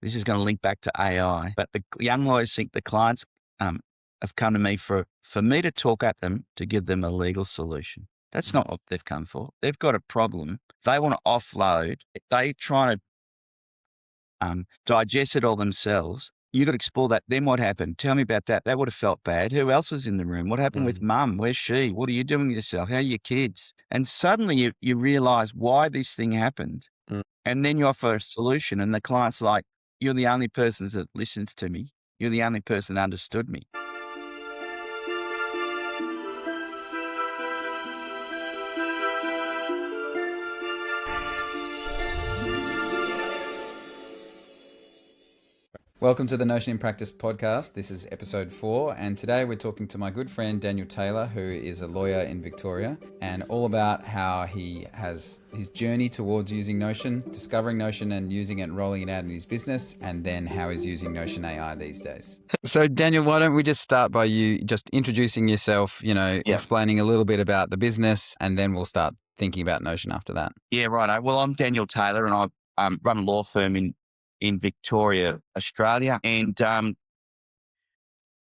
this is going to link back to AI, but the young lawyers think the clients have come to me for me to talk at them to give them a legal solution. That's not what they've come for. They've got a problem. They want to offload. They try to digest it all themselves. You got to explore that. Then what happened? Tell me about that. They would have felt bad. Who else was in the room? What happened with mum? Where's she? What are you doing with yourself? How are your kids? And suddenly you realize why this thing happened. And then you offer a solution and the client's like, you're the only person that listens to me. You're the only person that understood me. Welcome to the Notion in Practice podcast. This is episode 4, and today we're talking to my good friend Daniel Taylor, who is a lawyer in Victoria, and all about how he has his journey towards using Notion, discovering Notion and using it and rolling it out in his business, and then how he's using Notion AI these days. So Daniel, why don't we just start by you just introducing yourself, explaining a little bit about the business, and then we'll start thinking about Notion after that. Yeah, right. Well, I'm Daniel Taylor and I run a law firm in Victoria, Australia. And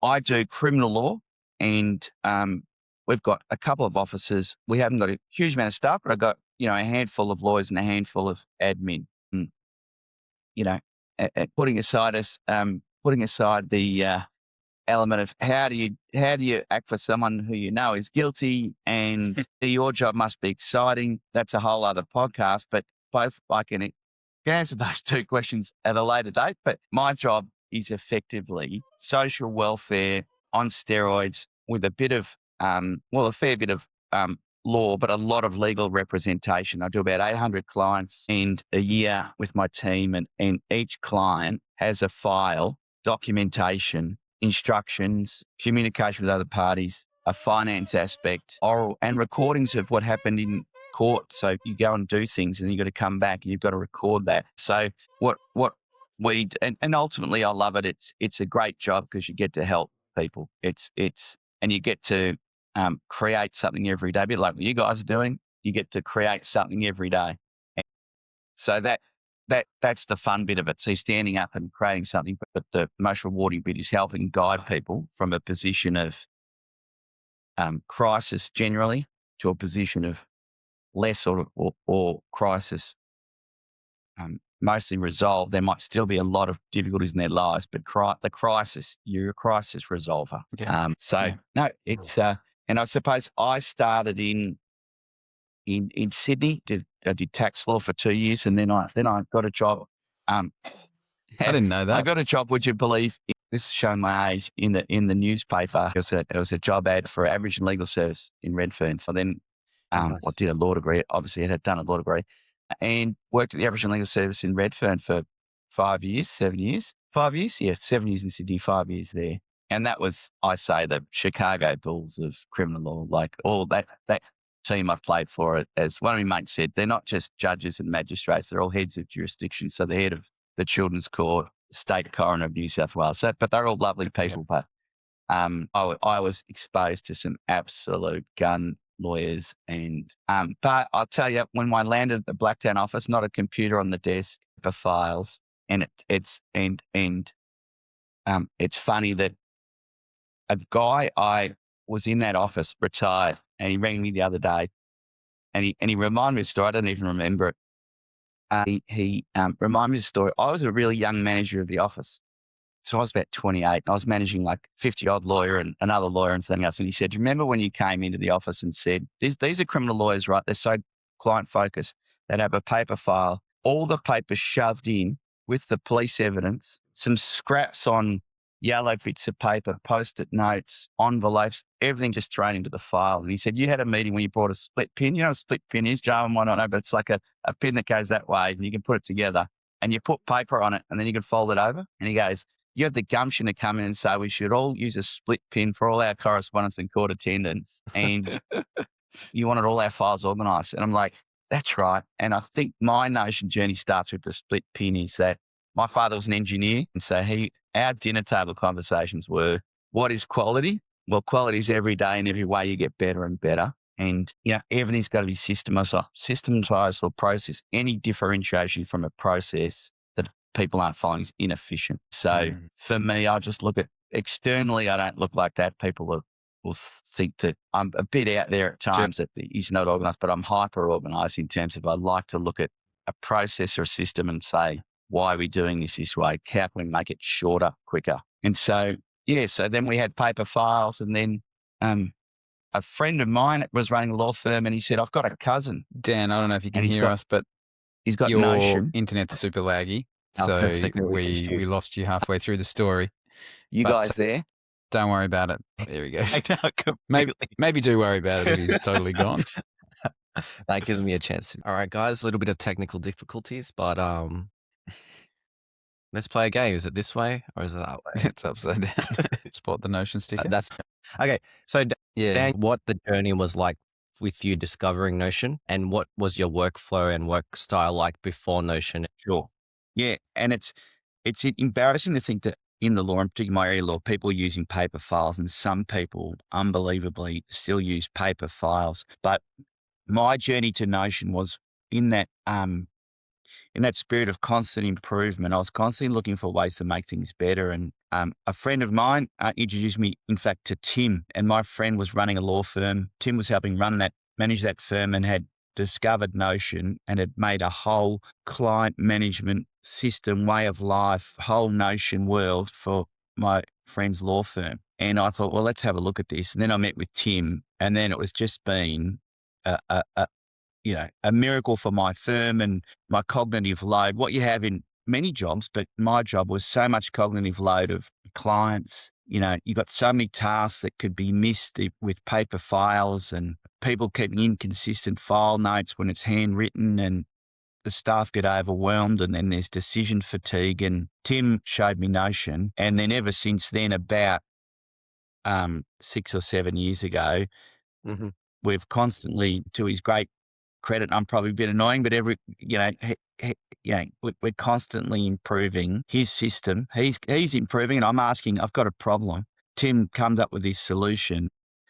I do criminal law and we've got a couple of offices. We haven't got a huge amount of staff, but I've got, a handful of lawyers and a handful of admin. Putting aside the element of how do you act for someone who you know is guilty and your job must be exciting. That's a whole other podcast, but both I can answer those two questions at a later date. But my job is effectively social welfare on steroids with a bit of, a fair bit of law, but a lot of legal representation. I do about 800 clients and a year with my team, and each client has a file, documentation, instructions, communication with other parties, a finance aspect, oral and recordings of what happened in court. So you go and do things and you've got to come back and you've got to record that. So what we and ultimately I love it. It's a great job because you get to help people. And you get to create something every day, a bit like what you guys are doing. You get to create something every day. And so that's the fun bit of it. So you're standing up and creating something, but the most rewarding bit is helping guide people from a position of crisis generally to a position of less or crisis mostly resolved. There might still be a lot of difficulties in their lives, but the crisis, you're a crisis resolver. Yeah. It's and I suppose I started in Sydney. I did tax law for 2 years, and then I got a job. I didn't know that. I got a job, would you believe? This is showing my age in the newspaper. It was a job ad for Aboriginal Legal Service in Redfern. So then I did a law degree. Obviously, I had done a law degree and worked at the Aboriginal Legal Service in Redfern for 7 years. 7 years in Sydney, 5 years there. And that was, I say, the Chicago Bulls of criminal law. Like all that team I've played for it, as one of my mates said, they're not just judges and magistrates, they're all heads of jurisdiction. So the head of the Children's Court, State Coroner of New South Wales. But they're all lovely people. But I was exposed to some absolute gun lawyers, and but I'll tell you, when I landed at the Blacktown office, not a computer on the desk, for files, and it's funny that a guy I was in that office retired, and he rang me the other day, and he reminded me of a story. I don't even remember it. He reminded me of a story. I was a really young manager of the office. So I was about 28 and I was managing like 50-odd lawyer and another lawyer and something else. And he said, remember when you came into the office and said, these are criminal lawyers, right? They're so client focused. They'd have a paper file, all the papers shoved in with the police evidence, some scraps on yellow bits of paper, post-it notes, envelopes, everything just thrown into the file. And he said, you had a meeting when you brought a split pin. You know what a split pin is, Jerwin? Why not know? But it's like a pin that goes that way and you can put it together and you put paper on it and then you can fold it over. And he goes, you had the gumption to come in and say we should all use a split pin for all our correspondence and court attendance, and you wanted all our files organised. And I'm like, that's right. And I think my Notion journey starts with the split pin. Is that my father was an engineer, and so our dinner table conversations were, what is quality? Well, quality is every day, and every way you get better and better. And everything's got to be systematized or process. Any differentiation from a process people aren't following is inefficient. So for me, I just look at externally, I don't look like that. People will think that I'm a bit out there at times, that he's not organized, but I'm hyper organized in terms of I like to look at a process or a system and say, why are we doing this way? How can we make it shorter, quicker? And so, yeah, so then we had paper files, and then a friend of mine was running a law firm, and he said, I've got a cousin. Dan, I don't know if you can And hear us, but he's got your Notion. internet's super laggy. Our So first technical we issue. lost you halfway through the story. You But, guys there? Don't worry about it. There we go. Maybe, Maybe do worry about it if he's totally gone. that gives me a chance. All right, guys, a little bit of technical difficulties, but let's play a game. Is it this way or is it that way? It's upside down. Spot the Notion sticker. That's okay. So, Yeah. Dan, what the journey was like with you discovering Notion, and what was your workflow and work style like before Notion? Sure. Yeah, and it's embarrassing to think that in the law, and particularly my area of law, people are using paper files, and some people unbelievably still use paper files. But my journey to Notion was in that spirit of constant improvement. I was constantly looking for ways to make things better. And a friend of mine introduced me, in fact, to Tim. And my friend was running a law firm. Tim was helping manage that firm, and had discovered Notion and had made a whole client management system, way of life, whole Notion world for my friend's law firm. And I thought, well, let's have a look at this. And then I met with Tim, and then it was just been a miracle for my firm and my cognitive load. What you have in many jobs, but my job was so much cognitive load of clients. You got so many tasks that could be missed with paper files, and people keeping inconsistent file notes when it's handwritten, and the staff get overwhelmed, and then there's decision fatigue. And Tim showed me Notion. And then ever since then, about 6 or 7 years ago, we've constantly, to his great credit, I'm probably a bit annoying, but we're constantly improving his system. He's improving, and I'm asking, I've got a problem. Tim comes up with this solution,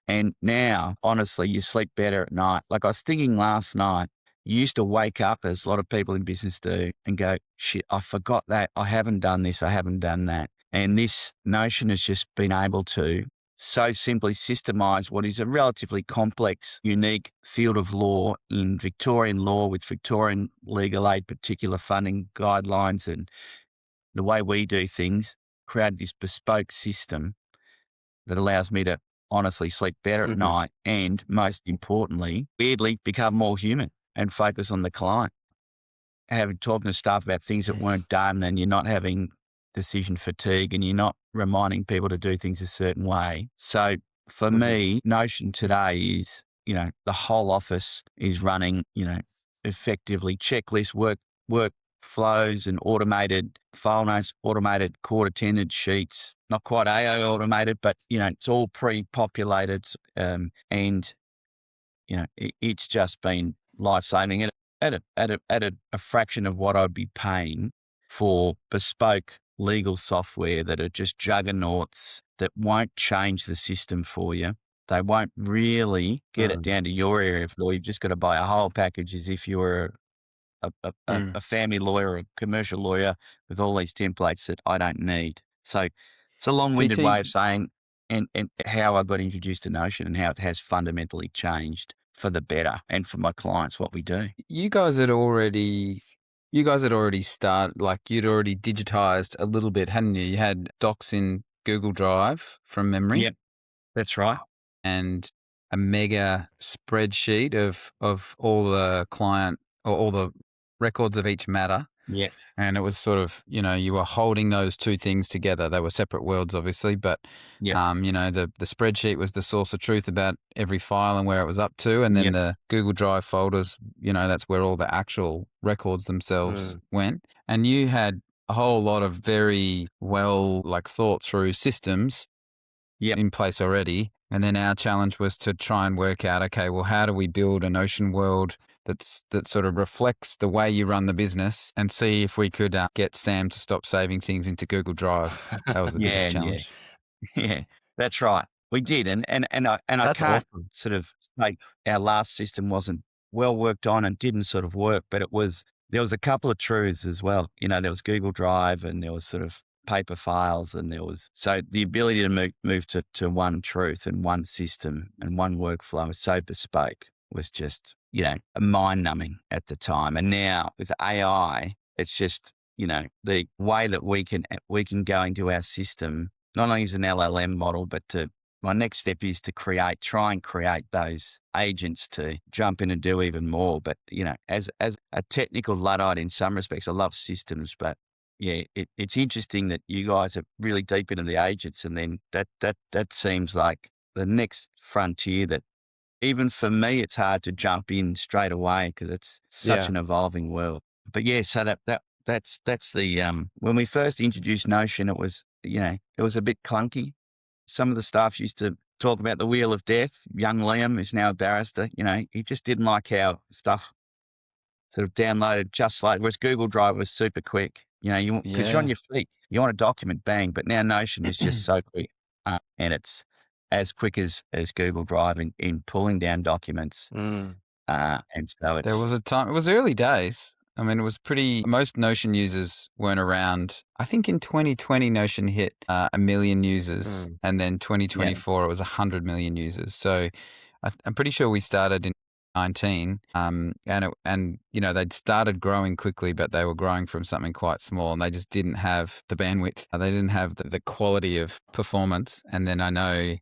and now, honestly, you sleep better at night. Like I was thinking last night, you used to wake up, as a lot of people in business do, and go, shit, I forgot that. I haven't done this. I haven't done that. And this Notion has just been able to so simply systemize what is a relatively complex, unique field of law in Victorian law, with Victorian legal aid particular funding guidelines and the way we do things, create this bespoke system that allows me to honestly sleep better at night, and most importantly, weirdly, become more human and focus on the client. Talking to staff about things that weren't done, and you're not having decision fatigue, and you're not reminding people to do things a certain way. So for me, Notion today is, the whole office is running, effectively checklist workflows and automated file notes, automated court attendance sheets, not quite AI automated, but, it's all pre-populated. And, it's just been life-saving at a fraction of what I'd be paying for bespoke legal software that are just juggernauts that won't change the system for you. They won't really get it down to your area of law. You've just got to buy a whole package as if you were a family lawyer or a commercial lawyer, with all these templates that I don't need. So it's a long-winded way of saying and how I got introduced to Notion, and how it has fundamentally changed for the better, and for my clients, what we do. You guys had already started, like you'd already digitized a little bit, hadn't you? You had docs in Google Drive from memory. Yep, that's right. And a mega spreadsheet of all the client, or all the records of each matter. Yeah. And it was sort of, you were holding those two things together. They were separate worlds, obviously, but, the spreadsheet was the source of truth about every file and where it was up to. And then the Google Drive folders, that's where all the actual records themselves went. And you had a whole lot of very well, thought through systems in place already. And then our challenge was to try and work out, okay, well, how do we build a Notion world that sort of reflects the way you run the business, and see if we could get Sam to stop saving things into Google Drive. That was the biggest challenge. Yeah, that's right. We did. And I can't sort of say our last system wasn't well worked on and didn't sort of work, but it was there was a couple of truths as well. There was Google Drive and there was sort of paper files and so the ability to move to one truth and one system and one workflow was so bespoke was just, mind numbing at the time. And now with AI, it's just, the way that we can go into our system, not only use an LLM model, but my next step is to try and create those agents to jump in and do even more. But, as a technical Luddite in some respects, I love systems, but yeah, it's interesting that you guys are really deep into the agents. And then that seems like the next frontier that even for me, it's hard to jump in straight away because it's such an evolving world. But yeah, so that's the, when we first introduced Notion, it was a bit clunky. Some of the staff used to talk about the wheel of death. Young Liam is now a barrister. He just didn't like how stuff sort of downloaded just like, whereas Google Drive was super quick. Because you're on your feet, you want a document, bang. But now Notion is just so quick, and it's as quick as Google Drive in pulling down documents. And so There was a time, it was early days. I mean, it was most Notion users weren't around. I think in 2020, Notion hit 1 million users, and then 2024, it was 100 million users. So I'm pretty sure we started in 19, and they'd started growing quickly, but they were growing from something quite small, and they just didn't have the bandwidth. They didn't have the quality of performance. And then I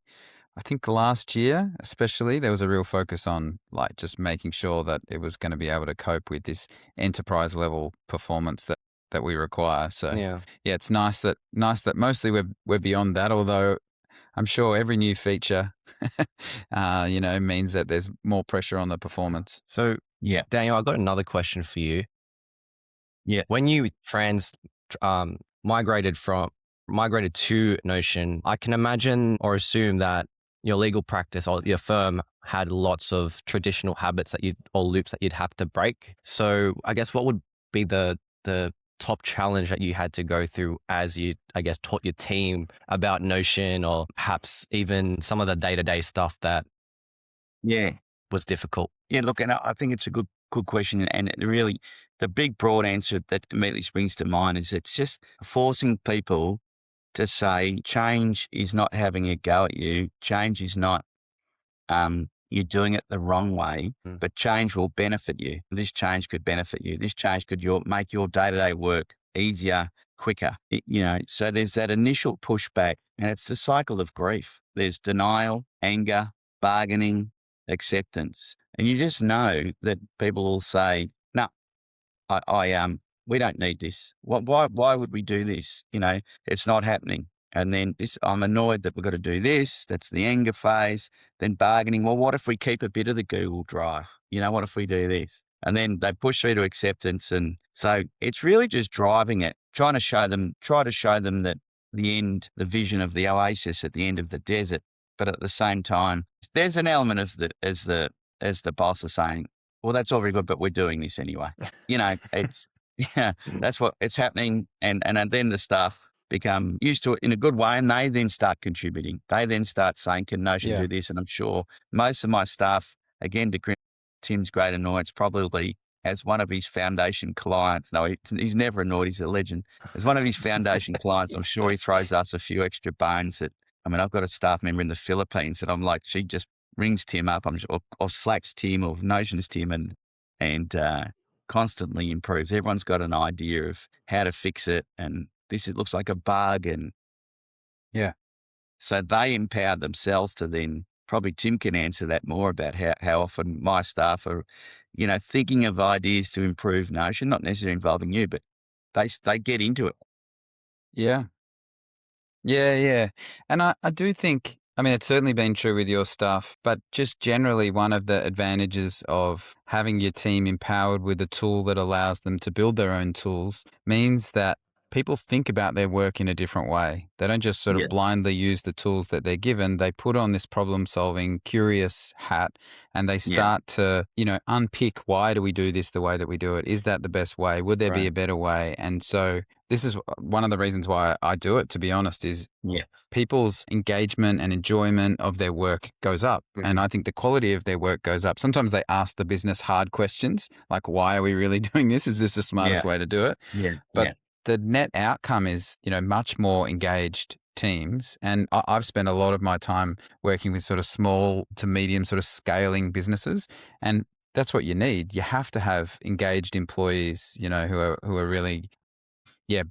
think last year, especially, there was a real focus on like just making sure that it was going to be able to cope with this enterprise level performance that we require. So yeah, it's nice that mostly we're beyond that. Although I'm sure every new feature, means that there's more pressure on the performance. So yeah, Daniel, I got another question for you. Yeah, when you migrated to Notion, I can imagine or assume that your legal practice or your firm had lots of traditional habits or loops that you'd have to break. So I guess what would be the top challenge that you had to go through as you, I guess, taught your team about Notion, or perhaps even some of the day-to-day stuff that was difficult? Yeah, look, and I think it's a good question. And really, the big broad answer that immediately springs to mind is it's just forcing people to say change is not having a go at you. Change is not you're doing it the wrong way, but change will benefit you. This change could benefit you. This change could make your day-to-day work easier, quicker. So there's that initial pushback, and it's the cycle of grief. There's denial, anger, bargaining, acceptance. And you just know that people will say, no, we don't need this. Why would we do this? It's not happening. And then I'm annoyed that we've got to do this. That's the anger phase. Then bargaining. Well, what if we keep a bit of the Google Drive? What if we do this? And then they push through to acceptance. And so it's really just driving it, try to show them that the vision of the oasis at the end of the desert. But at the same time, there's an element of as the boss is saying, well, that's all very good, but we're doing this anyway. It's, that's what it's happening. And then the staff become used to it in a good way, and they then start contributing. They then start saying, can Notion do this? And I'm sure most of my staff, again, to Tim's great annoyance, probably as one of his foundation clients. No, he's never annoyed. He's a legend. As one of his foundation clients, I'm sure he throws us a few extra bones I've got a staff member in the Philippines that I'm like, she just rings Tim up, or Slack's Tim or Notion's Tim, and constantly improves. Everyone's got an idea of how to fix it, and it looks like a bug, and so they empower themselves to then. Probably Tim can answer that more about how often my staff are, thinking of ideas to improve Notion, not necessarily involving you, but they get into it. Yeah. And I do think, it's certainly been true with your stuff, but just generally one of the advantages of having your team empowered with a tool that allows them to build their own tools means that people think about their work in a different way. They don't just sort Yeah. of blindly use the tools that they're given. They put on this problem-solving, curious hat, and they Yeah. start to, unpick, why do we do this the way that we do it? Is that the best way? Would there be Right. a better way? And so this is one of the reasons why I do it, to be honest, is Yeah. people's engagement and enjoyment of their work goes up. And I think the quality of their work goes up. Sometimes they ask the business hard questions, like, why are we really doing this? Is this the smartest way to do it? Yeah. But Yeah. the net outcome is, much more engaged teams. And I've spent a lot of my time working with sort of small to medium sort of scaling businesses. And that's what you need. You have to have engaged employees, who are really,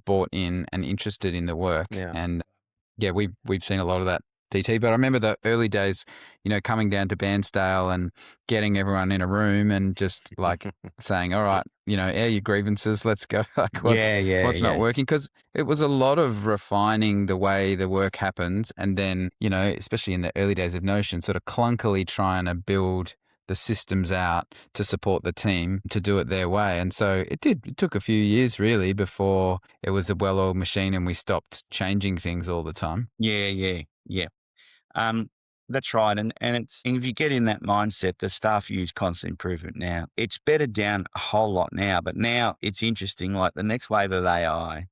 bought in and interested in the work. Yeah. And yeah, we've seen a lot of that, DT. But I remember the early days, coming down to Bairnsdale and getting everyone in a room and just like saying, "All right, air your grievances, let's go." Like, Yeah. Yeah. what's not Yeah. working? Because it was a lot of refining the way the work happens, and then especially in the early days of Notion, sort of clunkily trying to build the systems out to support the team to do it their way. And so it took a few years really before it was a well-oiled machine and we stopped changing things all the time. Yeah. Yeah. Yeah. That's right. And if you get in that mindset, the staff use constant improvement now. It's better down a whole lot now, but now it's interesting. Like the next wave of AI,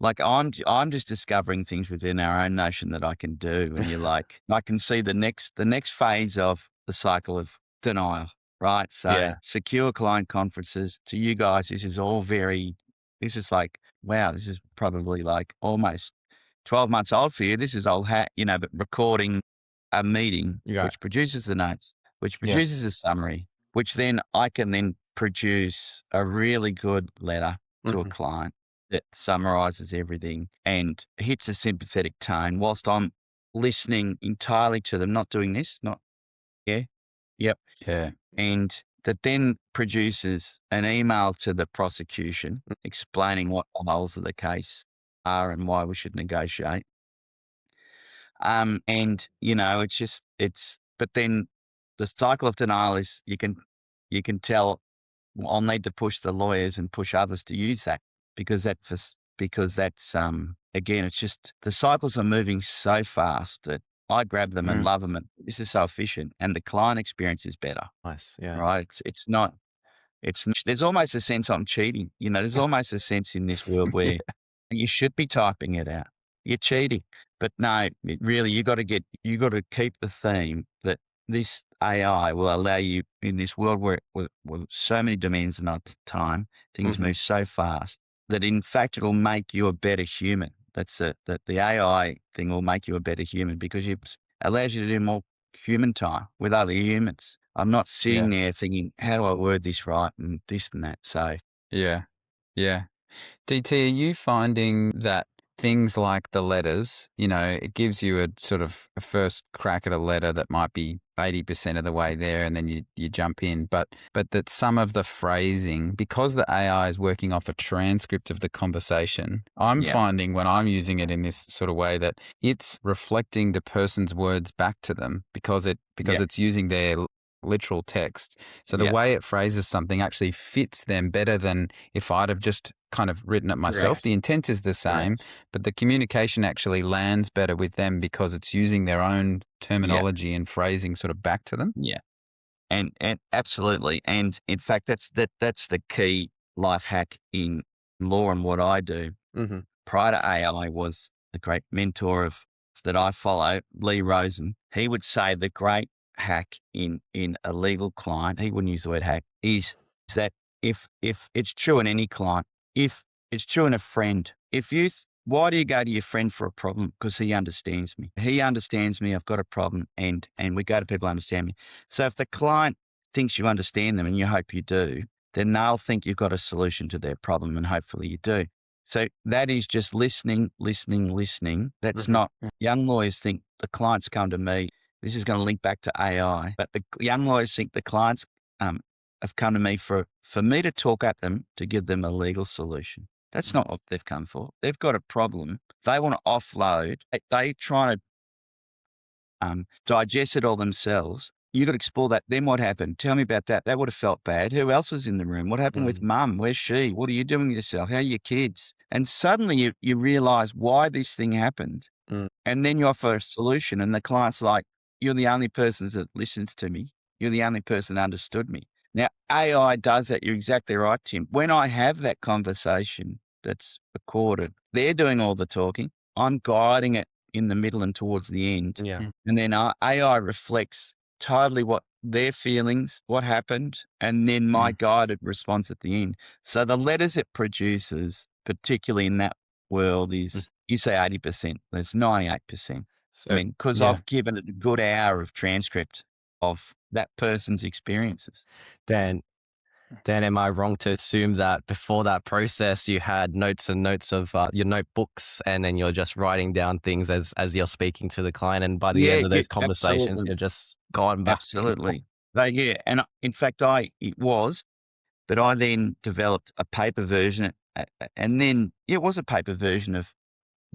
like I'm just discovering things within our own Notion that I can do. And you're like, I can see the next phase of the cycle of denial, right? So Yeah. secure client conferences to you guys, this is like, wow, this is probably like almost 12 months old for you. This is old hat, but recording a meeting, Yeah. which produces the notes, which Yeah. produces a summary, which then I can then produce a really good letter to a client that summarizes everything and hits a sympathetic tone whilst I'm listening entirely to them, not doing this, not, yeah, yep. Yeah. And that then produces an email to the prosecution explaining what the holes of the case are and why we should negotiate. And but then the cycle of denial is you can tell, well, I'll need to push the lawyers and push others to use that because that's again, it's just the cycles are moving so fast that I grab them and love them, and this is so efficient, and the client experience is better, Nice. Yeah. right? There's almost a sense I'm cheating. There's almost a sense in this world where you should be typing it out. You're cheating. But no, really, you got to keep the theme that this AI will allow you in this world where with so many demands at a time, things move so fast that in fact it'll make you a better human. That the AI thing will make you a better human because it allows you to do more human time with other humans. I'm not sitting there thinking, how do I word this right and this and that. So Yeah. Yeah. DT, are you finding that things like the letters, it gives you a sort of a first crack at a letter that might be 80% of the way there and then you jump in, but that some of the phrasing, because the AI is working off a transcript of the conversation, I'm yeah, finding when I'm using it in this sort of way that it's reflecting the person's words back to them because yeah, it's using their literal text. So the yeah, way it phrases something actually fits them better than if I'd have just kind of written it myself. correct, The intent is the same, correct. but the communication actually lands better with them because it's using their own Yeah, terminology and phrasing sort of back to them. yeah. And absolutely. And in fact, that's the key life hack in law and what I do. Prior to AI was the great mentor that I follow, Lee Rosen. He would say the great hack in a legal client, he wouldn't use the word hack, is that if it's true in any client, if it's true in a friend, why do you go to your friend for a problem? Because he understands me. He understands me. I've got a problem, and we go to people who understand me. So if the client thinks you understand them, and you hope you do, then they'll think you've got a solution to their problem, and hopefully you do. So that is just listening, listening, listening. That's not, young lawyers think the clients come to me. This is going to link back to AI, but the young lawyers think the clients have come to me for me to talk at them to give them a legal solution. That's not what they've come for. They've got a problem. They want to offload. They try to digest it all themselves, You got to explore that. Then what happened? Tell me about that. That would have felt bad. Who else was in the room? What happened with mum? Where's she? What are you doing with yourself? How are your kids? And suddenly you realize why this thing happened. And then you offer a solution, and the client's like, you're the only person that listens to me. You're the only person that understood me. Now, AI does that. You're exactly right, Tim. When I have that conversation that's recorded, they're doing all the talking. I'm guiding it in the middle and towards the end. Yeah. And then AI reflects totally what their feelings, what happened, and then my guided response at the end. So the letters it produces, particularly in that world, is you say 80%, there's 98%. So, I mean, because I've given it a good hour of transcript of that person's experiences. then am I wrong to assume that before that process you had notes and notes of your notebooks, and then you're just writing down things as you're speaking to the client, and by the end of those conversations absolutely. you're just going back? Absolutely. And in fact, it was, but I then developed a paper version, and then it was a paper version of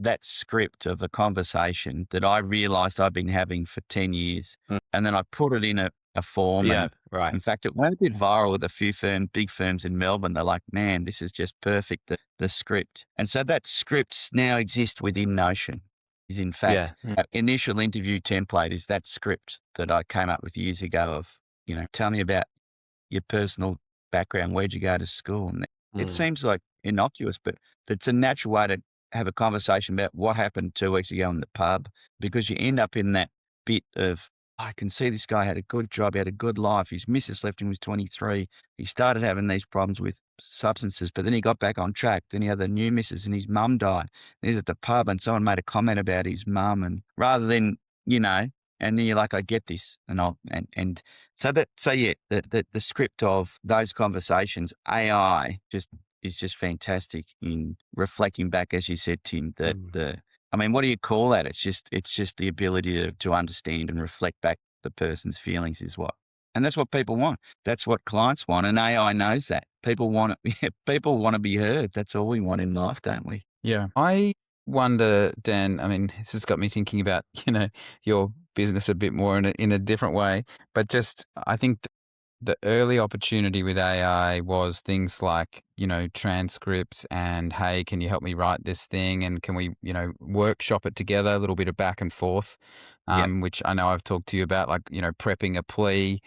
that script of a conversation that I realized I've been having for 10 years. And then I put it in a form. Yeah, And right. in fact, it went a bit viral with a few big firms in Melbourne. They're like, man, this is just perfect, the script. And so that scripts now exist within Notion. Is in fact, our initial interview template is that script that I came up with years ago of, tell me about your personal background. Where'd you go to school? And it seems like innocuous, but it's a natural way to have a conversation about what happened 2 weeks ago in the pub, because you end up in that bit of, I can see this guy had a good job, he had a good life. His missus left him when he was 23. He started having these problems with substances, but then he got back on track. Then he had a new missus and his mum died. He's at the pub and someone made a comment about his mum, and rather than, and then you're like, I get this. The script of those conversations, AI is just fantastic in reflecting back, as you said, Tim, what do you call that? It's just the ability to understand and reflect back the person's feelings and that's what people want. That's what clients want. And AI knows that. People want to be heard. That's all we want in life, don't we? Yeah. I wonder, Dan, this has got me thinking about, your business a bit more in a different way, but just, I think the early opportunity with AI was things like, transcripts and, hey, can you help me write this thing? And can we, workshop it together, a little bit of back and forth, which I know I've talked to you about, like, prepping a plea,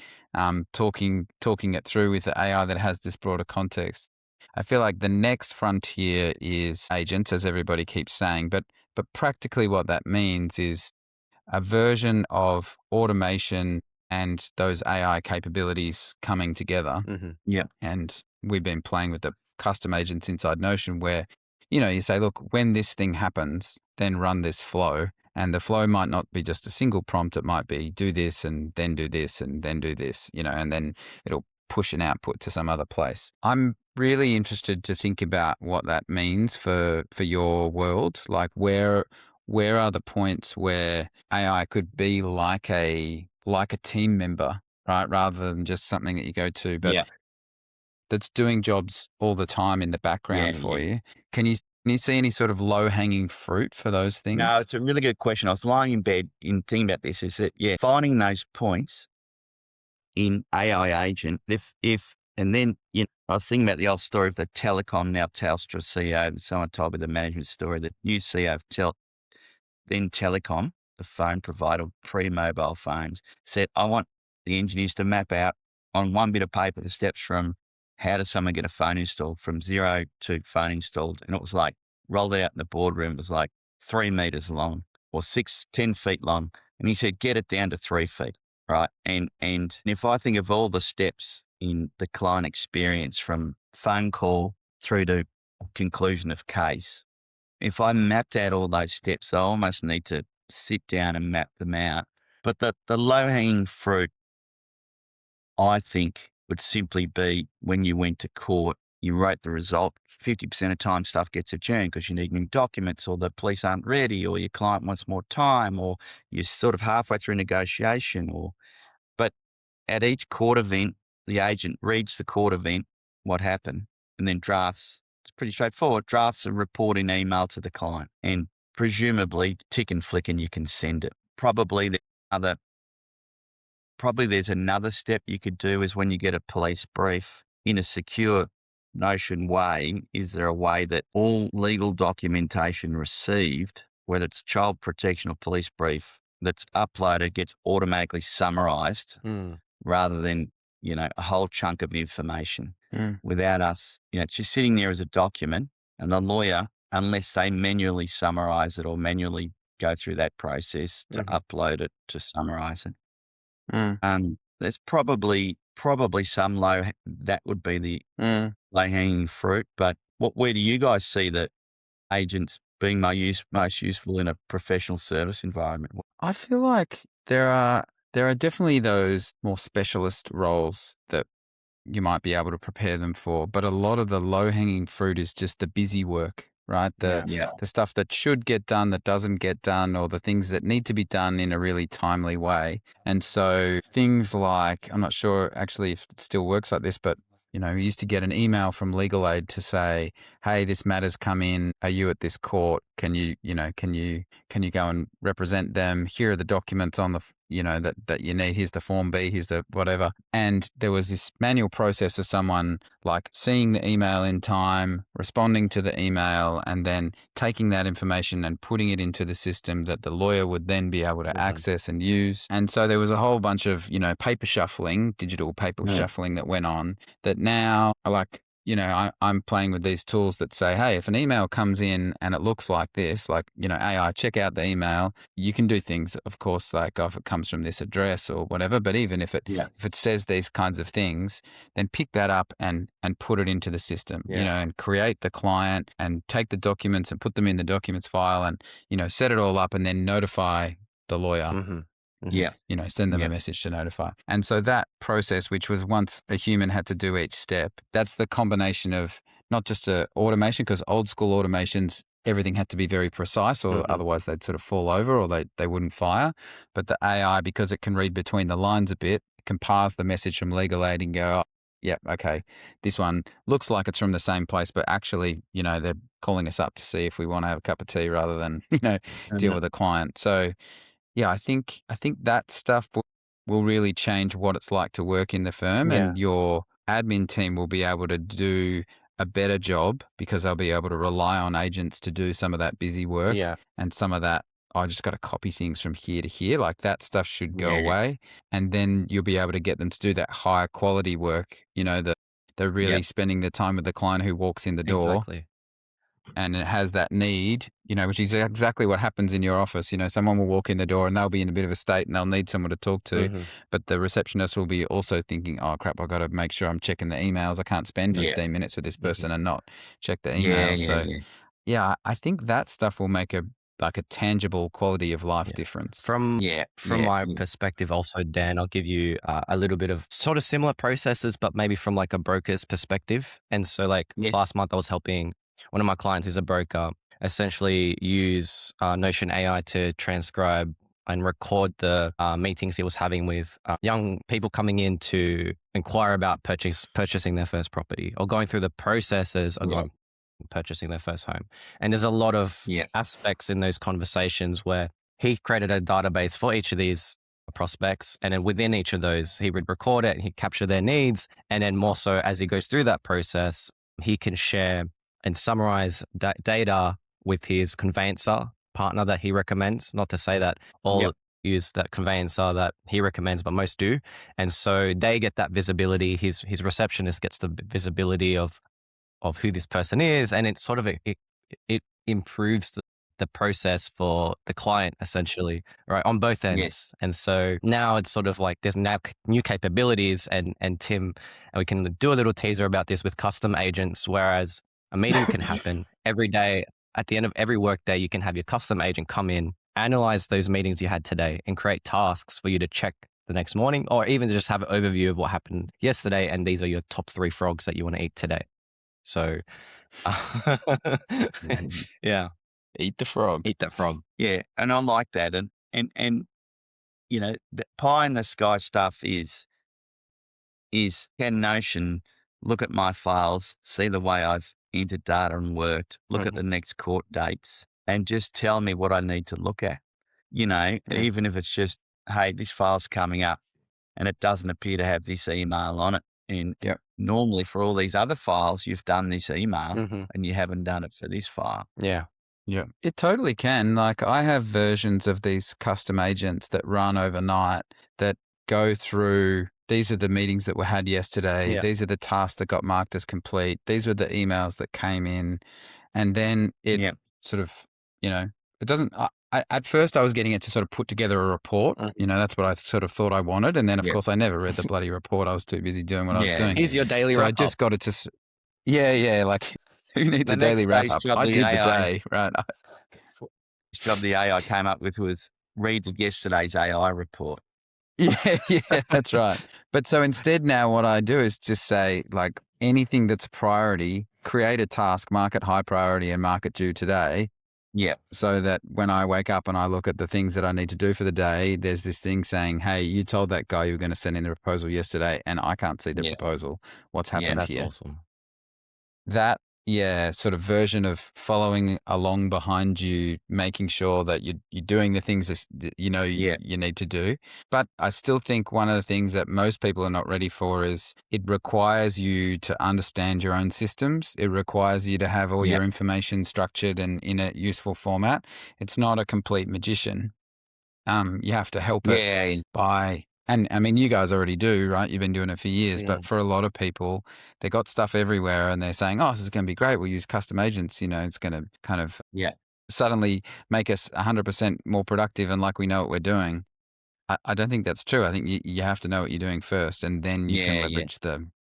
talking it through with the AI that has this broader context. I feel like the next frontier is agents, as everybody keeps saying, but practically what that means is a version of automation and those AI capabilities coming together. Yeah. And we've been playing with the custom agents inside Notion where, you say, look, when this thing happens, then run this flow. And the flow might not be just a single prompt. It might be do this and then do this and then do this, and then it'll push an output to some other place. I'm really interested to think about what that means for your world. Like where are the points where AI could be like a team member, right? Rather than just something that you go to, but that's doing jobs all the time in the background for you. Can you see any sort of low hanging fruit for those things? No, it's a really good question. I was lying in bed thinking about this, is that, finding those points in AI agent, and then, I was thinking about the old story of the telecom, now Telstra CEO, that someone told me the management story, that new CEO of then Telecom, the phone provider, pre-mobile phones, said, I want the engineers to map out on one bit of paper the steps from how does someone get a phone installed from zero to phone installed. And it was like rolled out in the boardroom. It was like 3 meters long or 10 feet long. And he said, get it down to 3 feet. Right. And if I think of all the steps in the client experience from phone call through to conclusion of case, if I mapped out all those steps, I almost need to sit down and map them out. But the low-hanging fruit, I think, would simply be when you went to court, you wrote the result. 50% of the time stuff gets adjourned because you need new documents, or the police aren't ready, or your client wants more time, or you're sort of halfway through negotiation. But at each court event, the agent reads the court event, what happened, and then drafts. It's pretty straightforward. Drafts a report in email to the client, and presumably tick and flick and you can send it. Probably the other probably there's another step you could do is when you get a police brief in a secure Notion way, is there a way that all legal documentation received, whether it's child protection or police brief, that's uploaded gets automatically summarized rather than, a whole chunk of information without us, it's just sitting there as a document, and the lawyer, unless they manually summarize it or manually go through that process to upload it to summarize it. There's probably some that would be the low hanging fruit. But where do you guys see that agents being most useful in a professional service environment? I feel like there are definitely those more specialist roles that you might be able to prepare them for, but a lot of the low-hanging fruit is just the busy work, right? The stuff that should get done that doesn't get done, or the things that need to be done in a really timely way. And so things like, I'm not sure actually if it still works like this, but we used to get an email from legal aid to say, "Hey, this matter's come in. Are you at this court? Can you go and represent them? Here are the documents on the that you need. Here's the form B, here's the whatever." And there was this manual process of someone like seeing the email in time, responding to the email, and then taking that information and putting it into the system that the lawyer would then be able to access and use. And so there was a whole bunch of, paper shuffling, digital paper shuffling that went on that now, I'm playing with these tools that say, hey, if an email comes in and it looks like this, like, AI, check out the email. You can do things, of course, like if it comes from this address or whatever, but even if it says these kinds of things, then pick that up and put it into the system, and create the client and take the documents and put them in the documents file and, set it all up and then notify the lawyer. Send them a message to notify. And so that process, which was once a human had to do each step, that's the combination of not just a automation, because old school automations, everything had to be very precise or otherwise they'd sort of fall over or they wouldn't fire. But the AI, because it can read between the lines a bit, can parse the message from legal aid and go, oh, yeah, okay, this one looks like it's from the same place, but actually, they're calling us up to see if we want to have a cup of tea rather than, deal with a client. So yeah, I think that stuff will really change what it's like to work in the firm, and your admin team will be able to do a better job because they'll be able to rely on agents to do some of that busy work and some of that, I just got to copy things from here to here. Like that stuff should go away, and then you'll be able to get them to do that higher quality work. That they're really spending the time with the client who walks in the door. Exactly. And it has that need, which is exactly what happens in your office. Someone will walk in the door and they'll be in a bit of a state and they'll need someone to talk to. But the receptionist will be also thinking, oh, crap, I've got to make sure I'm checking the emails. I can't spend 15 minutes with this person and not check the emails. I think that stuff will make a tangible quality of life difference. From my perspective also, Dan, I'll give you a little bit of sort of similar processes, but maybe from like a broker's perspective. And so last month I was helping one of my clients who's a broker essentially use Notion AI to transcribe and record the meetings he was having with young people coming in to inquire about purchasing their first property or going through the processes of purchasing their first home. And there's a lot of aspects in those conversations where he created a database for each of these prospects, and then within each of those he would record it and he'd capture their needs, and then more so as he goes through that process he can share and summarize data with his conveyancer partner that he recommends. Not to say that all use that conveyancer that he recommends, but most do. And so they get that visibility. His receptionist gets the visibility of who this person is, and it sort of it improves the process for the client essentially, right, on both ends. And so now it's sort of like there's now new capabilities, and Tim, and we can do a little teaser about this with custom agents, whereas a meeting can happen every day. At the end of every workday, you can have your custom agent come in, analyze those meetings you had today, and create tasks for you to check the next morning, or even just have an overview of what happened yesterday. And these are your top 3 frogs that you want to eat today. So, Eat the frog. Eat that frog. Yeah, and I like that. And the pie in the sky stuff is can Notion look at my files, see the way I've entered data and worked, look at the next court dates, and just tell me what I need to look at. Even if it's just, hey, this file's coming up. and it doesn't appear to have this email on it. And Yep. normally for all these other files, you've done this email Mm-hmm. and you haven't done it for this file. Yeah. Yeah, it totally can. Like I have versions of these custom agents that run overnight that go through, these are the meetings that were had yesterday. Yeah. These are the tasks that got marked as complete. These were the emails that came in. And then it Yeah. sort of, it doesn't, at first I was getting it to sort of put together a report. Mhm. That's what I sort of thought I wanted. And then of Yeah. course I never read the bloody report. I was too busy doing what I was Yeah. doing. Here's your daily So I wrap just got it to, like who needs The a daily next wrap day's up? job I the did the AI day, right? job the AI came up with was read yesterday's AI report. Yeah, that's right. But so instead now what I do is just say like anything that's a priority, create a task, mark it high priority and mark it due today. Yeah. So that when I wake up and I look at the things that I need to do for the day, there's this thing saying, hey, you told that guy you were going to send in the proposal yesterday and I can't see the Yeah. proposal. What's Yeah, happened That's here? awesome. That sort of version of following along behind you, making sure that you're doing the things that Yeah. you need to do. But I still think one of the things that most people are not ready for is it requires you to understand your own systems. It requires you to have all Yeah. your information structured and in a useful format. It's not a complete magician. You have to help it Yeah. by, and I mean, you guys already do, right? You've been doing it for years, but Mm. for a lot of people, they got stuff everywhere and they're saying, oh, this is going to be great. We'll use custom agents. It's going to kind of Yeah. suddenly make us 100% more productive and like we know what we're doing. I don't think that's true. I think you have to know what you're doing first and then you can Yeah. Yeah. leverage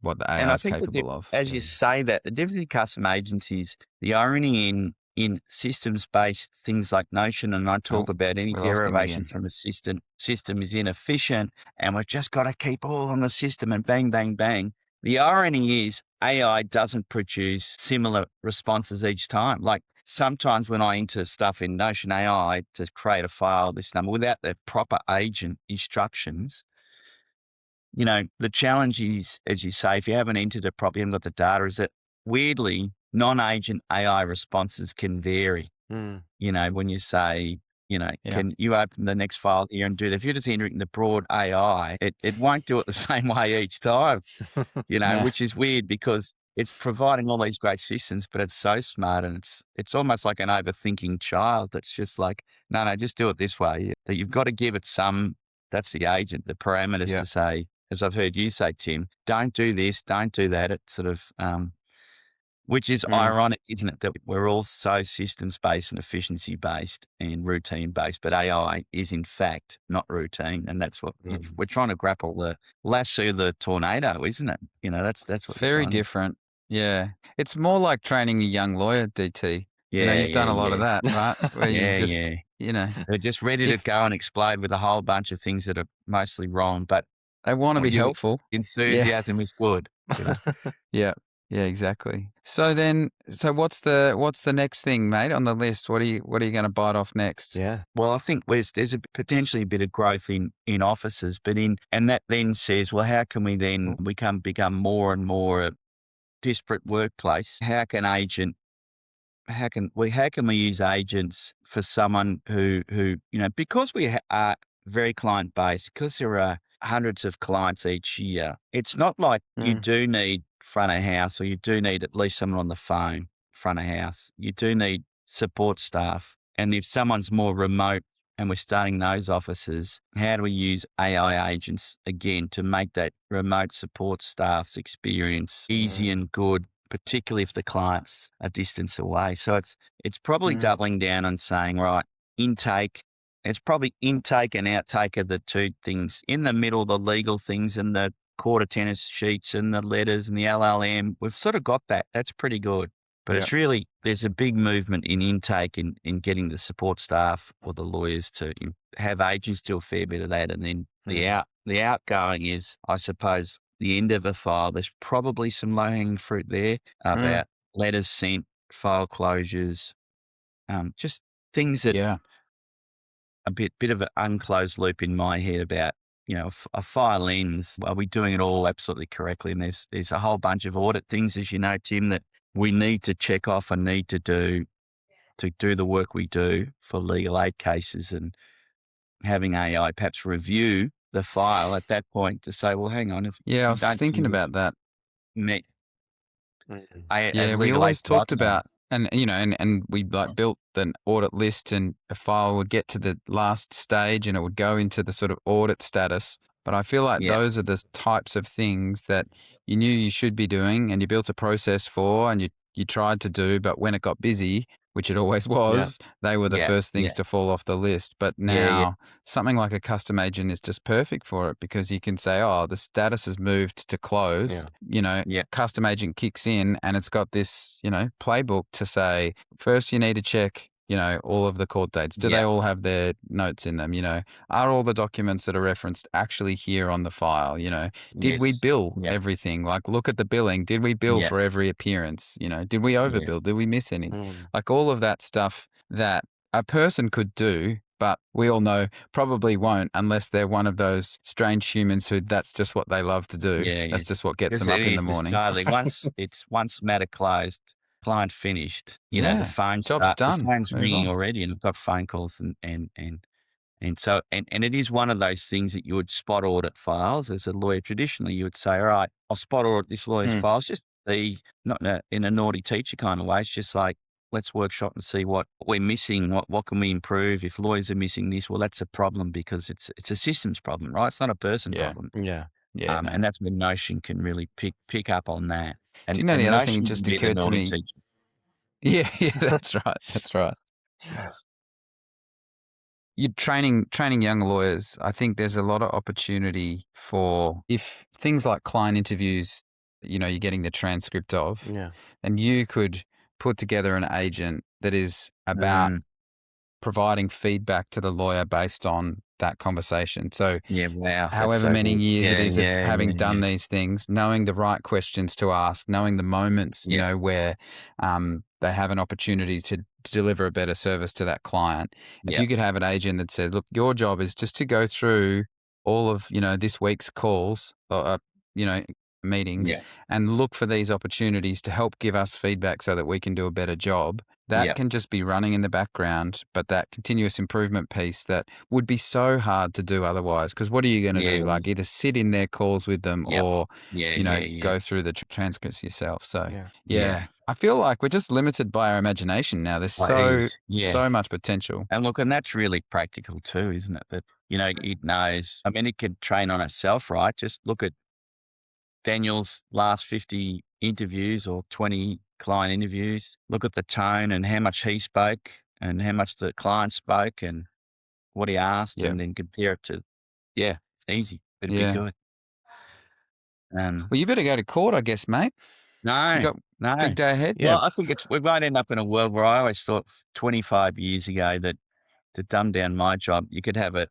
what the And AI I is think that capable of. as you say that, the difference in custom agencies, the irony in systems-based things like Notion, and I talk Oh, about any we lost him derivation again. from a system is inefficient, and we've just got to keep all on the system and bang, bang, bang. The irony is AI doesn't produce similar responses each time. Like sometimes when I enter stuff in Notion AI to create a file, this number, without the proper agent instructions, the challenge is, as you say, if you haven't entered it properly and got the data, is that weirdly, non-agent AI responses can vary. Mm. When you say, Yeah. can you open the next file here and do that? If you're just entering the broad AI, it won't do it the same way each time, Yeah. which is weird because it's providing all these great systems, but it's so smart and it's almost like an overthinking child that's just like, no, just do it this way. That you've got to give it that's the agent, the parameters Yeah. to say, as I've heard you say, Tim, don't do this, don't do that. It's sort of, which is ironic, isn't it? That we're all so systems based and efficiency based and routine based, but AI is in fact not routine. And that's what we're trying to grapple the lasso the tornado, isn't it? That's It's what we're very trying to. different. Yeah. It's more like training a young lawyer, DT. Yeah, You've done a lot of yeah. that, right? Where you Yeah, just, yeah. They're just ready to if go and explode with a whole bunch of things that are mostly wrong, but they want to be you helpful. Yeah. enthusiasm is good. Yeah. Yeah, exactly. So what's the next thing, mate, on the list? What are you going to bite off next? Yeah. Well, I think there's potentially a bit of growth in offices, and that then says, well, how can we then become more and more a disparate workplace? How can we use agents for someone who because we are very client based, because there are hundreds of clients each year, it's not like you do need front of house or you do need at least someone on the phone front of house. You do need support staff. And if someone's more remote and we're starting those offices, how do we use AI agents again to make that remote support staff's experience easy and good, particularly if the clients are distance away? So it's probably doubling down on saying, right, intake. It's probably intake and outtake are the two things. In the middle, the legal things and the court attendance sheets and the letters and the LLM, we've sort of got that. That's pretty good. But it's really, there's a big movement in intake in getting the support staff or the lawyers to have agents do a fair bit of that. And then the outgoing is, I suppose, the end of a file. There's probably some low-hanging fruit there about letters sent, file closures, just things that a bit of an unclosed loop in my head about, a file ends. Are we doing it all absolutely correctly? And there's a whole bunch of audit things, as you know, Tim, that we need to check off and need to do the work we do for legal aid cases, and having AI perhaps review the file at that point to say, well, hang on, if Yeah, I you was don't thinking seem to about that. meet Mm. Yeah, we legal always talked API about, and and we like built an audit list, and a file would get to the last stage and it would go into the sort of audit status. But I feel like Yeah, those are the types of things that you knew you should be doing and you built a process for and you tried to do, but when it got busy, which it always Yeah. was, they were the yeah, first things yeah, to fall off the list. But yeah, now something like a custom agent is just perfect for it because you can say, oh, the status has moved to Yeah. closed, yeah, custom agent kicks in and it's got this, playbook to say, first you need to check, all of the court dates. Do they yeah, all have their notes in them? Are all the documents that are referenced actually here on the file? Did we yes, bill yeah, everything? Like, look at the billing. Did we bill yeah, for every appearance? Did we yeah, overbill? Did we miss any? Mm. Like all of that stuff that a person could do, but we all know probably won't unless they're one of those strange humans who that's just what they love to do. yeah, yeah. That's just what gets Because them it up in the is, it's morning. totally, once matter closed, client finished, Yeah, job's the done. phone's Move ringing on. already and I've got phone calls and so, and it is one of those things that you would spot audit files as a lawyer. Traditionally, you would say, all right, I'll spot audit this lawyer's Mm, files, just not in a naughty teacher kind of way. It's just like, let's workshop and see what we're missing. What can we improve? If lawyers are missing this, well, that's a problem because it's a systems problem, right? It's not a person yeah, problem. Yeah. yeah, no. And that's where Notion can really pick up on that. Do And you know the and other thing Notion can just be the occurred to naughty me? teacher. Yeah, yeah, that's right. That's right. You're training young lawyers. I think there's a lot of opportunity for if things like client interviews, you're getting the transcript of, Yeah. and you could put together an agent that is about Mm, providing feedback to the lawyer based on that conversation. So yeah, wow, that's however so many good. years it Yeah, is of yeah, having yeah, done yeah, these things, knowing the right questions to ask, knowing the moments, yeah, where they have an opportunity to deliver a better service to that client. If yeah, you could have an agent that says, look, your job is just to go through all of, this week's calls or, you know, meetings yeah, and look for these opportunities to help give us feedback so that we can do a better job. That yeah, can just be running in the background, but that continuous improvement piece that would be so hard to do otherwise. Because what are you going to do? yeah, Like either sit in their calls with them yeah, or, yeah, yeah, yeah, go through the transcripts yourself. So, Yeah. yeah. yeah, I feel like we're just limited by our imagination now. There's Like, it is, so, yeah. so much potential. And look, and that's really practical too, isn't it? That, it knows, I mean, it could train on itself, right? Just look at Daniel's last 50 interviews or 20 client interviews, look at the tone and how much he spoke and how much the client spoke and what he asked, Yeah. and then compare it to, yeah, easy. It'd be Yeah. good. Um, Well, you better go to court, I guess, mate. You no, got no. big day ahead. Yeah. Well, I think we might end up in a world where I always thought 25 years ago that to dumb down my job, you could have an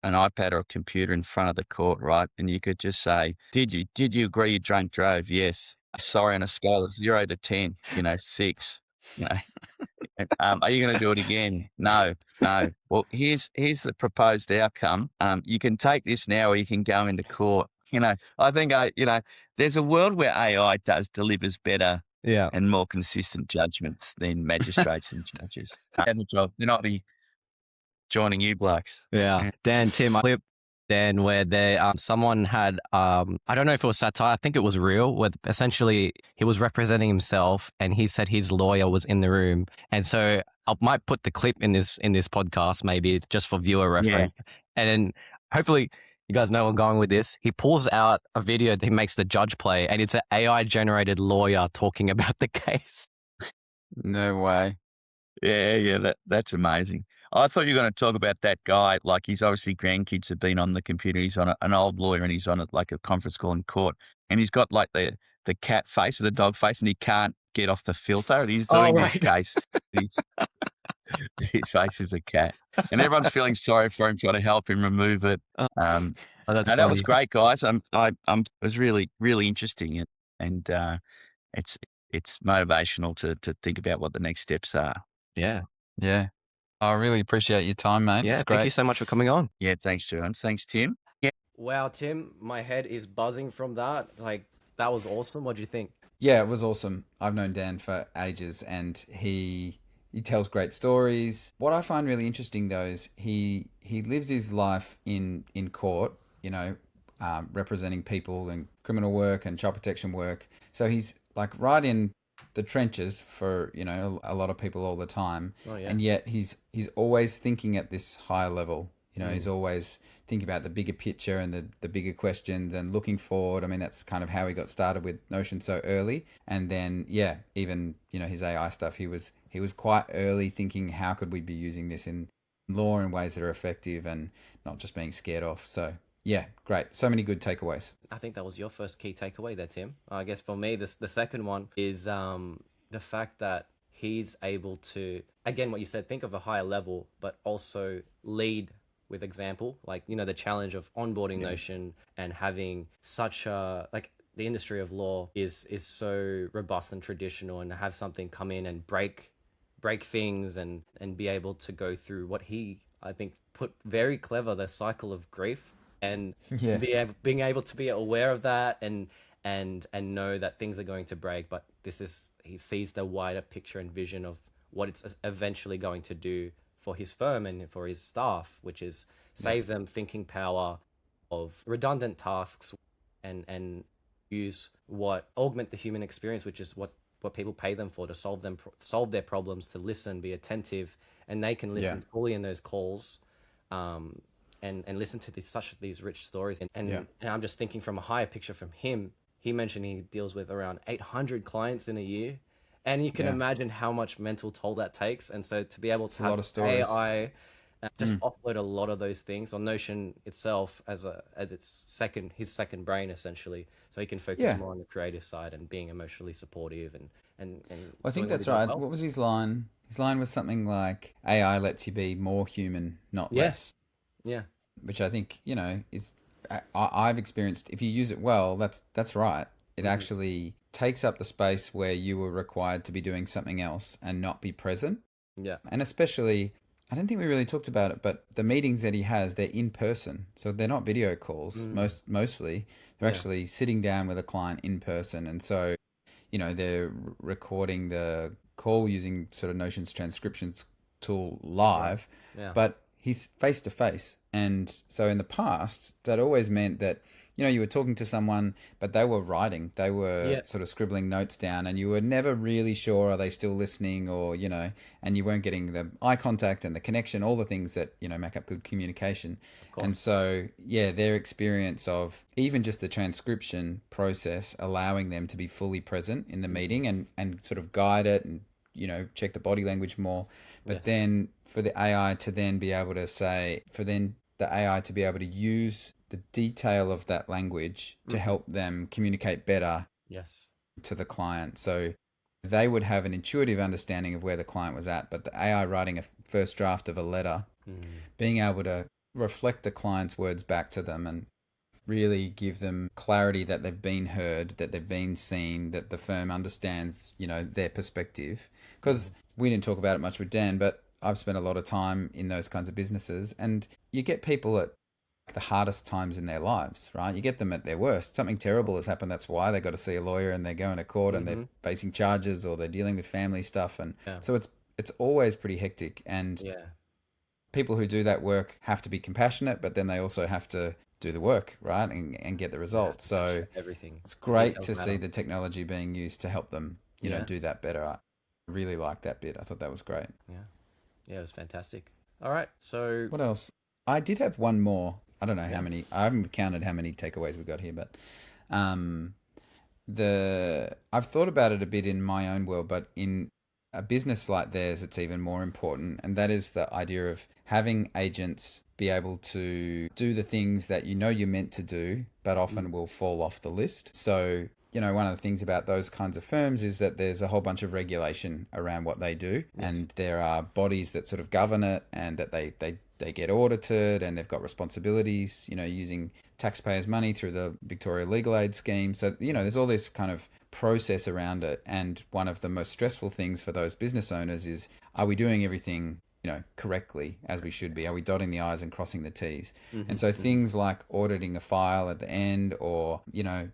iPad or a computer in front of the court, right? And you could just say, did you agree you drunk drove? Yes. Sorry, on a scale of 0 to 10, 6, you know, are you going to do it again? No, no. Well, here's the proposed outcome. You can take this now or you can go into court. I think, there's a world where AI delivers better Yeah. and more consistent judgments than magistrates and judges. And the job, they're not be joining you blokes. Yeah. Dan, Tim, I clip Dan where they someone had I don't know if it was satire, I think it was real, where essentially he was representing himself and he said his lawyer was in the room. And so I might put the clip in this podcast, maybe just for viewer Yeah. reference. And then hopefully you guys know where I'm going with this. He pulls out a video that he makes the judge play, and it's an AI generated lawyer talking about the case. No way. Yeah, yeah, that's amazing. I thought you were going to talk about that guy. Like, he's obviously grandkids have been on the computer. He's on an old lawyer, and he's on like a conference call in court, and he's got like the cat face or the dog face, and he can't get off the filter. And he's Oh, doing this right. case. His face is a cat, and everyone's feeling sorry for him, trying to help him remove it. Um, Oh, that's no, that was funny. great, guys. It was really, really interesting, and it's it's motivational to think about what the next steps are. Yeah. Yeah. I really appreciate your time, mate. Yeah. It's Thank you great. so much for coming on. Yeah, thanks, Jerwin. Thanks, Tim. Yeah. Wow, Tim, my head is buzzing from that. Like, that was awesome. What do you think? Yeah, it was awesome. I've known Dan for ages and he tells great stories. What I find really interesting though is he lives his life in court representing people in criminal work and child protection work. So he's like right in the trenches for a lot of people all the time, Oh yeah. and yet he's always thinking at this higher level. He's Mm. always thinking about the bigger picture and the bigger questions and looking forward. I mean, that's kind of how he got started with Notion so early. And then, yeah, even his AI stuff, he was quite early thinking, how could we be using this in law in ways that are effective and not just being scared off. So yeah, great. So many good takeaways. I think that was your first key takeaway there, Tim. I guess for me, the second one is the fact that he's able to, again, what you said, think of a higher level, but also lead with example. Like, the challenge of onboarding Yeah. Notion and having such a, like, the industry of law is so robust and traditional, and to have something come in and break things and be able to go through what he, I think, put very clever, the cycle of grief, and Yeah. being able to be aware of that and know that things are going to break, but he sees the wider picture and vision of what it's eventually going to do for his firm and for his staff, which is Yeah. save them thinking power of redundant tasks, and use what augment the human experience, which is what people pay them for, to solve their problems, to listen, be attentive, and they can Yeah. listen fully in those calls, um, and listen to these rich stories. And, Yeah. and I'm just thinking from a higher picture from him. He mentioned he deals with around 800 clients in a year, and you can Yeah. imagine how much mental toll that takes. And so to be able It's to a have lot of stories. AI just Mm. offload a lot of those things on Notion itself as his second brain, essentially, so he can focus Yeah. more on the creative side and being emotionally supportive and Well, I think doing what he that's does right. well. What was his line? His line was something like AI lets you be more human, not Yeah, less, yeah. which I think, is I've experienced. If you use it well, that's right. It Hmm. actually takes up the space where you were required to be doing something else and not be present. Yeah. And especially, I don't think we really talked about it, but the meetings that he has, they're in person. So they're not video calls, Mm. mostly. They're Yeah. actually sitting down with a client in person. And so, they're recording the call using sort of Notion's transcriptions tool Right. live, Yeah. but he's face to face. And so in the past, that always meant that, you were talking to someone, but they were writing, they were Yeah. sort of scribbling notes down, and you were never really sure, are they still listening, or, and you weren't getting the eye contact and the connection, all the things that, make up good communication. Of And course. so, yeah, their experience of even just the transcription process, allowing them to be fully present in the Hmm. meeting and sort of guide it and, check the body language more. But Yes. then for the AI to then be able to say, for then the AI to be able to use the detail of that language to Hmm. help them communicate better Yes. to the client. So they would have an intuitive understanding of where the client was at, but the AI writing a first draft of a letter, Mm. being able to reflect the client's words back to them and really give them clarity that they've been heard, that they've been seen, that the firm understands, their perspective. Because Hmm. we didn't talk about it much with Dan, but I've spent a lot of time in those kinds of businesses, and you get people at the hardest times in their lives, right? You get them at their worst. Something terrible has happened. That's why they got to see a lawyer and they're going to court and they're Hmm. facing charges or they're dealing with family stuff, and Yeah. so it's always pretty hectic. And Yeah. people who do that work have to be compassionate, but then they also have to do the work, right? And get the They have results. to So capture everything. it's The great details to see matter. the technology being used to help them, Yeah. do that better. I really like that bit. I thought that was great. Yeah. Yeah. It was fantastic. All right. So What else? I did have one more. I don't know how yeah. many. I haven't counted how many takeaways we got here, but um, the I've thought about it a bit in my own world, but in a business like theirs, it's even more important, and that is the idea of having agents be able to do the things that you're meant to do, but Mm. often will fall off the list. So, one of the things about those kinds of firms is that there's a whole bunch of regulation around what they do, Yes. and there are bodies that sort of govern it, and that they get audited, and they've got responsibilities, using taxpayers' money through the Victoria Legal Aid Scheme. So, there's all this kind of process around it. And one of the most stressful things for those business owners is, are we doing everything, correctly as we should be? Are we dotting the I's and crossing the T's? Hmm. And so Hmm. things like auditing a file at the end, or,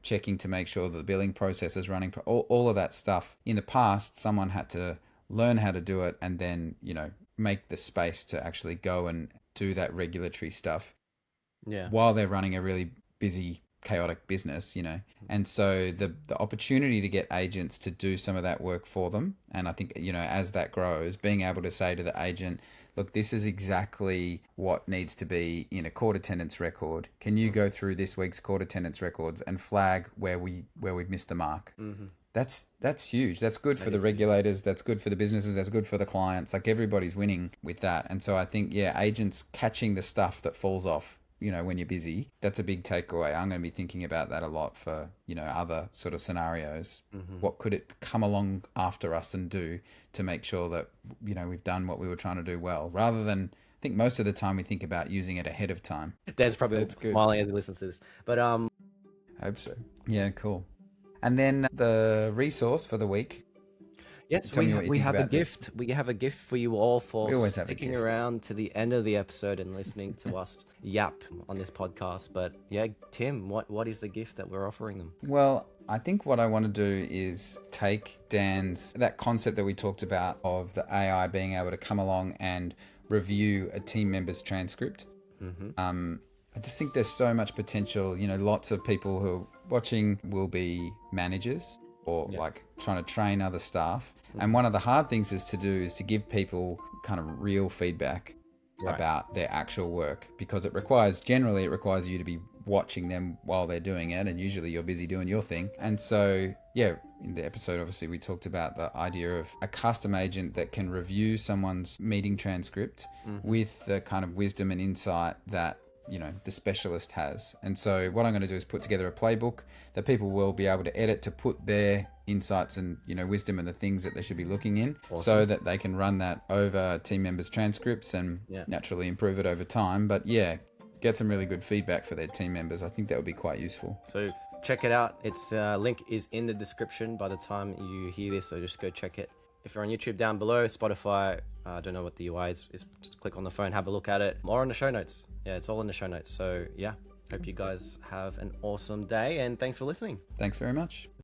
checking to make sure that the billing process is running, all of that stuff. In the past, someone had to learn how to do it and then, make the space to actually go and do that regulatory stuff. Yeah. while they're running a really busy, chaotic business, And so the opportunity to get agents to do some of that work for them, and I think, as that grows, being able to say to the agent, look, this is exactly what needs to be in a court attendance record. Can you go through this week's court attendance records and flag where we've missed the mark? Mm-hmm. That's huge. That's good for the regulators. That's good for the businesses. That's good for the clients. Like, everybody's winning with that. And so I think, agents catching the stuff that falls off, when you're busy, that's a big takeaway. I'm going to be thinking about that a lot for, other sort of scenarios. Mm-hmm. What could it come along after us and do to make sure that, we've done what we were trying to do well, rather than, I think most of the time we think about using it ahead of time. Dan's probably smiling as he listens to this. But I hope so. Yeah, cool. And then the resource for the week. Yes, we have a gift. We have a gift for you all for sticking around to the end of the episode and listening to us yap on this podcast. But yeah, Tim, what is the gift that we're offering them? Well, I think what I want to do is take that concept that we talked about of the AI being able to come along and review a team member's transcript. Mm-hmm. I just think there's so much potential. Lots of people who are watching will be managers or like trying to train other staff. And one of the hard things is to give people kind of real feedback about their actual work, because it requires you to be watching them while they're doing it. And usually you're busy doing your thing. And so, in the episode, obviously, we talked about the idea of a custom agent that can review someone's meeting transcript with the kind of wisdom and insight that the specialist has. And so what I'm going to do is put together a playbook that people will be able to edit to put their insights and wisdom and the things that they should be looking in, so that they can run that over team members' transcripts and naturally improve it over time. But get some really good feedback for their team members. I think that would be quite useful. So check it out. Its link is in the description by the time you hear this, so just go check it. If you're on YouTube, down below, Spotify, I don't know what the UI is, just click on the phone, have a look at it, or in the show notes. Yeah, it's all in the show notes. So hope you guys have an awesome day, and thanks for listening. Thanks very much.